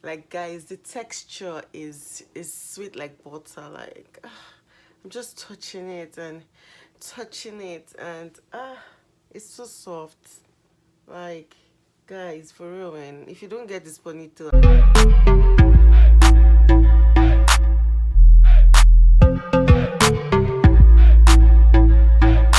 Like guys, the texture is sweet like butter. Like I'm just touching it and it's so soft. Like guys, for real, man, if you don't get this ponytail,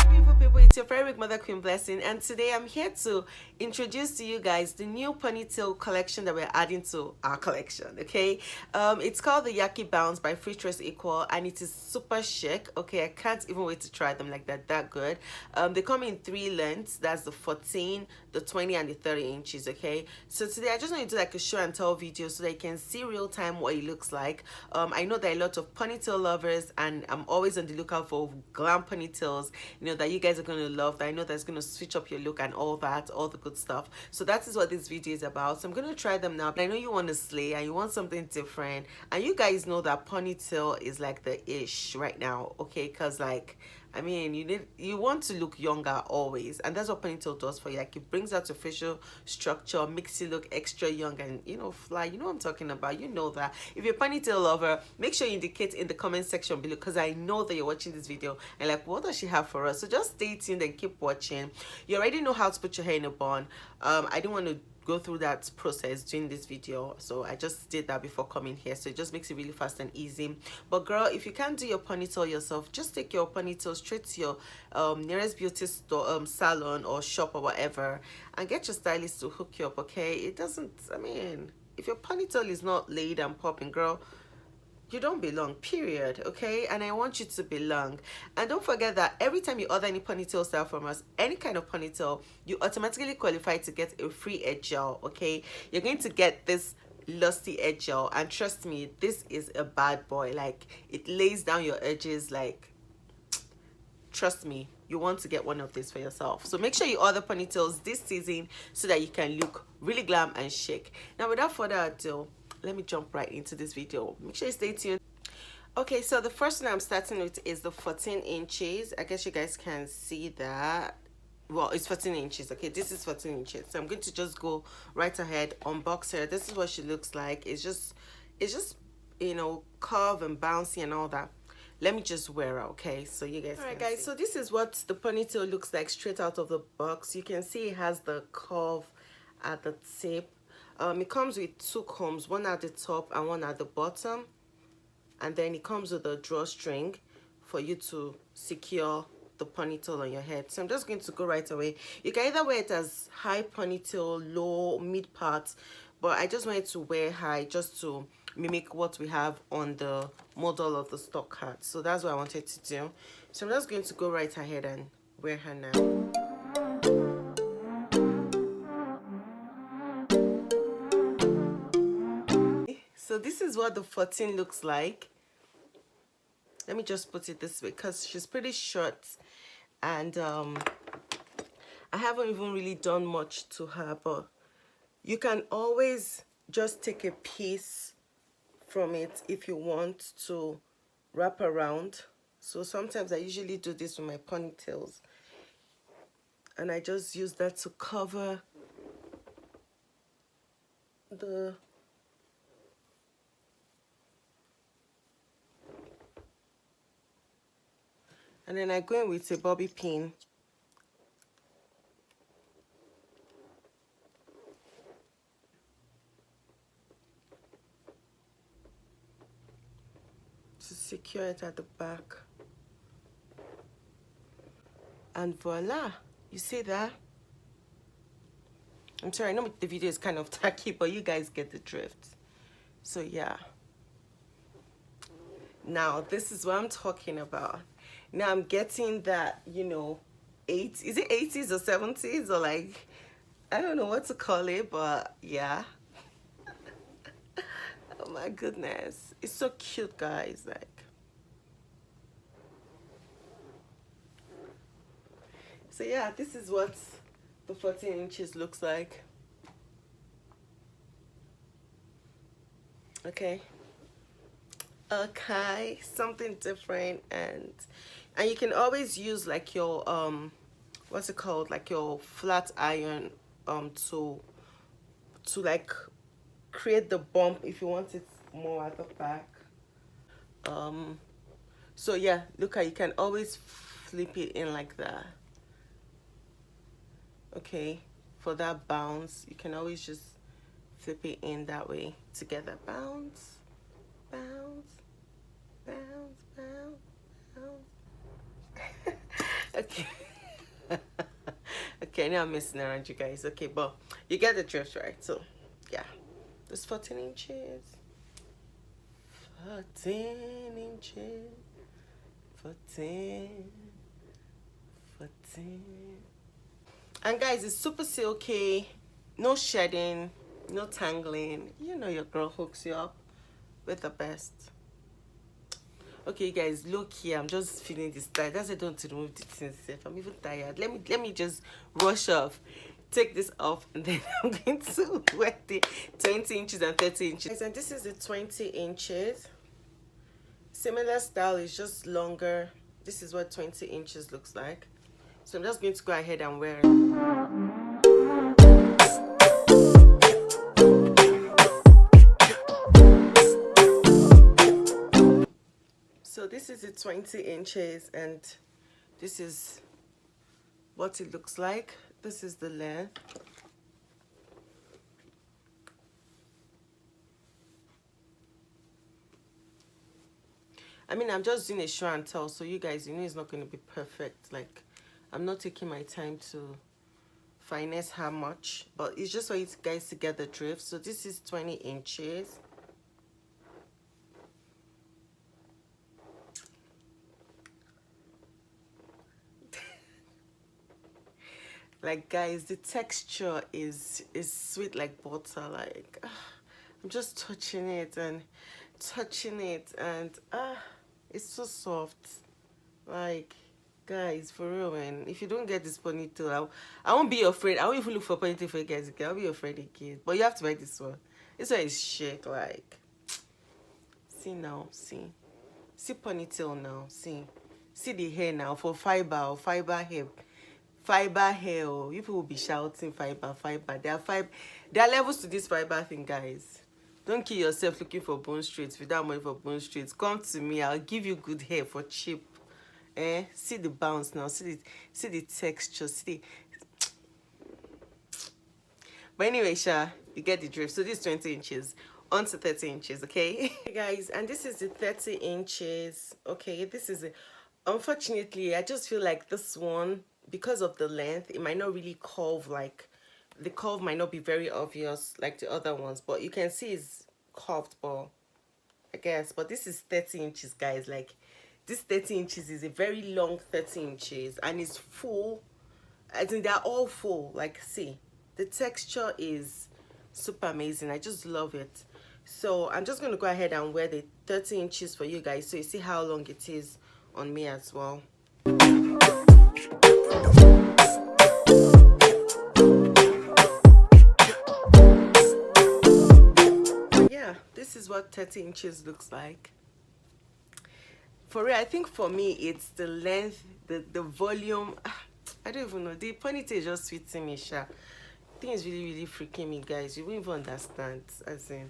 beautiful people, it's your favorite mother queen Blessyn, and today I'm here to introduce to you guys the new ponytail collection that we're adding to our collection. Okay, it's called the Yaky Bounce by Freetress Equal, and it is super chic. Okay, I can't even wait to try them. Like that good. They come in three lengths. That's the 14, the 20, and the 30 inches. Okay, so today I just want to do like a show and tell video so that you can see real time what it looks like. I know there are a lot of ponytail lovers, and I'm always on the lookout for glam ponytails, you know, that you guys are going to love, that I know that's going to switch up your look and all that, all the good stuff. So that is what this video is about. So I'm going to try them now, but I know you want to slay and you want something different, and you guys know that ponytail is like the ish right now. Okay, because like, I mean, you want to look younger always, and that's what ponytail does for you. Like, it brings out your facial structure, makes you look extra young and, you know, fly. You know what I'm talking about. You know that. If you're a ponytail lover, make sure you indicate in the comment section below, because I know that you're watching this video and like, what does she have for us? So just stay tuned and keep watching. You already know how to put your hair in a bun. I didn't want to go through that process during this video, so I just did that before coming here, so it just makes it really fast and easy. But girl, if you can't do your ponytail yourself, just take your ponytail straight to your nearest beauty store, salon or shop or whatever, and get your stylist to hook you up. Okay, it doesn't, I mean, if your ponytail is not laid and popping, girl, you don't belong, period. Okay, and I want you to belong. And don't forget that every time you order any ponytail style from us, any kind of ponytail, you automatically qualify to get a free edge gel. Okay, you're going to get this lusty edge gel, and trust me, this is a bad boy. Like, it lays down your edges. Like, trust me, you want to get one of these for yourself. So make sure you order ponytails this season so that you can look really glam and chic. Now, without further ado, let me jump right into this video. Make sure you stay tuned. Okay, so the first one I'm starting with is the 14 inches. I guess you guys can see that. Well, it's 14 inches. Okay, this is 14 inches. So I'm going to just go right ahead, unbox her. This is what she looks like. It's just, you know, curve and bouncy and all that. Let me just wear her, okay, so you guys. All right, guys, so this is what the ponytail looks like straight out of the box. You can see it has the curve at the tip. It comes with two combs, one at the top and one at the bottom, and then it comes with a drawstring for you to secure the ponytail on your head. So I'm just going to go right away. You can either wear it as high ponytail, low, mid part, but I just wanted to wear high just to mimic what we have on the model of the stock hat. So that's what I wanted to do. So I'm just going to go right ahead and wear her now. So this is what the 14 looks like. Let me just put it this way, because she's pretty short, and I haven't even really done much to her, but you can always just take a piece from it if you want to wrap around. So sometimes I usually do this with my ponytails, and I just use that to cover the and then I go in with a bobby pin. To secure it at the back. And voila, you see that? I'm sorry, I know the video is kind of tacky, but you guys get the drift. So yeah. Now, this is what I'm talking about. Now I'm getting that, you know, is it 80s or 70s or like, I don't know what to call it, but yeah. Oh my goodness. It's so cute, guys. Like, so yeah, this is what the 14 inches looks like. Okay. Okay, something different, and you can always use like your what's it called, like your flat iron to like create the bump if you want it more at the back. So yeah, look how you can always flip it in like that. Okay, for that bounce, you can always just flip it in that way together. Bounce, bounce, bounce, bounce, bounce. Okay. Okay, now I'm messing around, you guys. Okay, but you get the drift, right? So yeah, this 14 inches. 14 inches. 14. 14. And guys, it's super silky, no shedding, no tangling. You know your girl hooks you up with the best. Okay, guys, look here. I'm just feeling this tired. That's why I don't remove the things. I'm even tired. Let me just rush off, take this off, and then I'm going to wear the 20 inches and 30 inches. And this is the 20 inches. Similar style, is just longer. This is what 20 inches looks like. So I'm just going to go ahead and wear it. So this is the 20 inches and this is what it looks like. This is the length. I mean, I'm just doing a show and tell, so you guys, you know it's not going to be perfect. Like, I'm not taking my time to finesse how much, but it's just for you guys to get the drift. So this is 20 inches. Like, guys, the texture is sweet like butter. Like, I'm just touching it and it's so soft. Like, guys, for real, man, if you don't get this ponytail, I won't be afraid. I won't even look for ponytail for you guys again. I'll be afraid again. But you have to buy this one. This one is shit. Like, see now, see ponytail now, see the hair now for fiber hair. Fiber hair. You people will be shouting fiber. There are levels to this fiber thing, guys. Don't kill yourself looking for bone straights without money for bone straights. Come to me, I'll give you good hair for cheap. See the bounce now, see the texture, see the... But anyway, Sha, you get the drift. So this is 20 inches on to 30 inches, okay? Guys, and this is the 30 inches, okay? This is it. Unfortunately, I just feel like this one, because of the length, it might not really curve. Like, the curve might not be very obvious like the other ones, but you can see it's curved, but I guess. But this is 30 inches, guys. Like, this 30 inches is a very long 30 inches and it's full. I think they're all full. Like, see, the texture is super amazing. I just love it. So I'm just going to go ahead and wear the 30 inches for you guys so you see how long it is on me as well. Yeah, this is what 30 inches looks like. For real, I think for me it's the length, the volume. I don't even know. The ponytail is just fitting me, Sha. I think it's really freaking me, guys. You won't even understand. As in,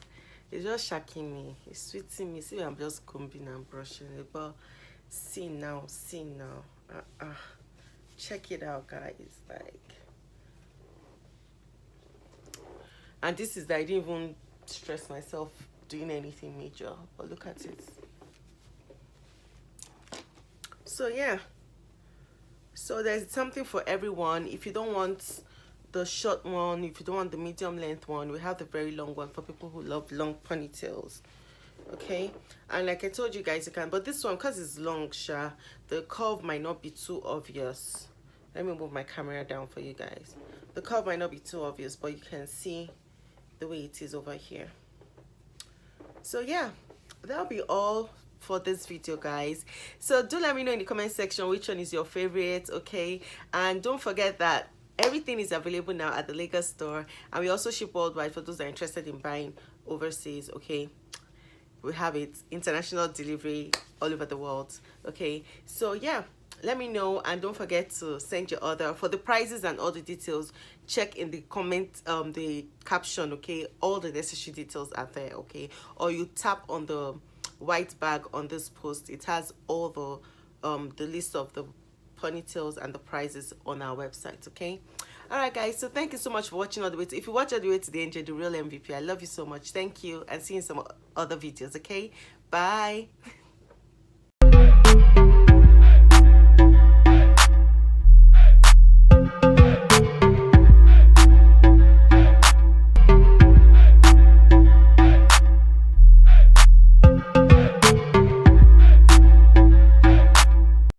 it's just shocking me. It's fitting me. See, I'm just combing and brushing it, but see now. Check it out, guys. Like, and this is that I didn't even stress myself doing anything major, but look at it. So yeah, so there's something for everyone. If you don't want the short one, if you don't want the medium length one, we have the very long one for people who love long ponytails. Okay, and like I told you guys, you can, but this one, because it's long, Sha, the curve might not be too obvious. Let me move my camera down for you guys. The curve might not be too obvious, but you can see the way it is over here. So yeah, that'll be all for this video, guys. So do let me know in the comment section which one is your favorite, okay? And don't forget that everything is available now at the Lagos store, and we also ship worldwide for those that are interested in buying overseas, okay? We have it international delivery all over the world, okay? So yeah, let me know, and don't forget to send your order. For the prices and all the details, check in the comment, the caption, okay? All the necessary details are there, okay? Or you tap on the white bag on this post. It has all the list of the ponytails and the prices on our website, okay? All right, guys, so thank you so much for watching all the way if you watch all the way to the end, you're the real MVP. I love you so much. Thank you, and see you in some other videos, okay? Bye.